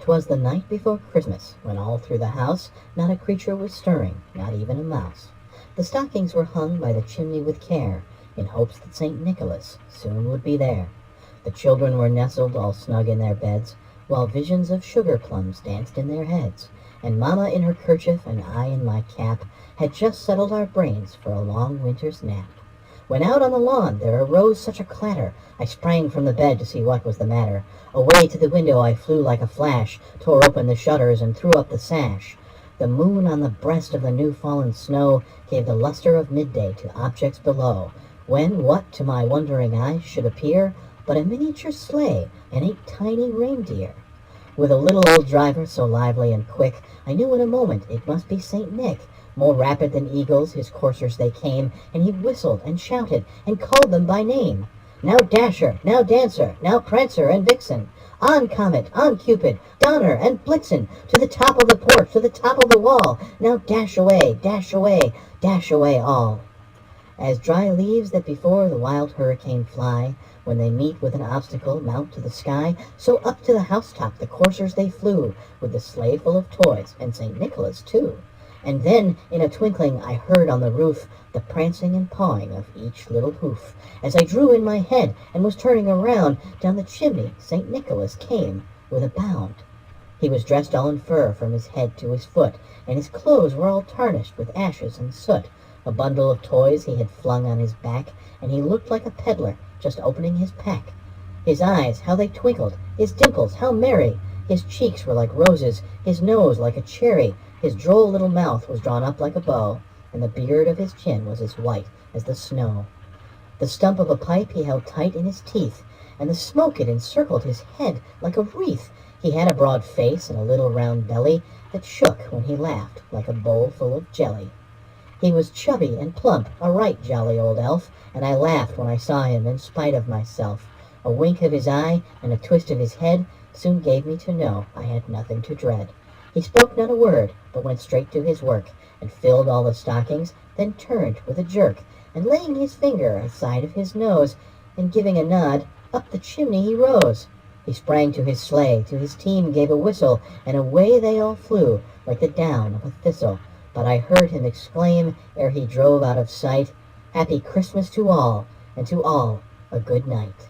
'Twas the night before Christmas, when all through the house not a creature was stirring, not even a mouse. The stockings were hung by the chimney with care, in hopes that St. Nicholas soon would be there. The children were nestled all snug in their beds, while visions of sugar plums danced in their heads, and Mamma in her kerchief and I in my cap had just settled our brains for a long winter's nap. When out on the lawn there arose such a clatter, I sprang from the bed to see what was the matter. Away to the window I flew like a flash, tore open the shutters and threw up the sash. The moon on the breast of the new-fallen snow gave the luster of midday to objects below, when what to my wondering eyes should appear but a miniature sleigh and 8 tiny reindeer. With a little old driver so lively and quick, I knew in a moment it must be St. Nick. More rapid than eagles his coursers they came, and he whistled and shouted and called them by name. Now Dasher, now Dancer, now Prancer and Vixen, on Comet, on Cupid, Donner and Blitzen, to the top of the porch, to the top of the wall, now dash away, dash away, dash away all. As dry leaves that before the wild hurricane fly, when they meet with an obstacle mount to the sky, so up to the housetop the coursers they flew, with the sleigh full of toys, and St. Nicholas too. And then, in a twinkling, I heard on the roof the prancing and pawing of each little hoof. As I drew in my head and was turning around, down the chimney St. Nicholas came with a bound. He was dressed all in fur from his head to his foot, and his clothes were all tarnished with ashes and soot. A bundle of toys he had flung on his back, and he looked like a peddler just opening his pack. His eyes, how they twinkled! His dimples, how merry! His cheeks were like roses, his nose like a cherry. His droll little mouth was drawn up like a bow, and the beard of his chin was as white as the snow. The stump of a pipe he held tight in his teeth, and the smoke it encircled his head like a wreath. He had a broad face and a little round belly that shook when he laughed like a bowl full of jelly. He was chubby and plump, a right jolly old elf, and I laughed when I saw him in spite of myself. A wink of his eye and a twist of his head soon gave me to know I had nothing to dread. He spoke not a word, but went straight to his work, and filled all the stockings, then turned with a jerk, and laying his finger aside of his nose, and giving a nod, up the chimney he rose. He sprang to his sleigh, to his team gave a whistle, and away they all flew, like the down of a thistle. But I heard him exclaim, ere he drove out of sight, "Happy Christmas to all, and to all a good night."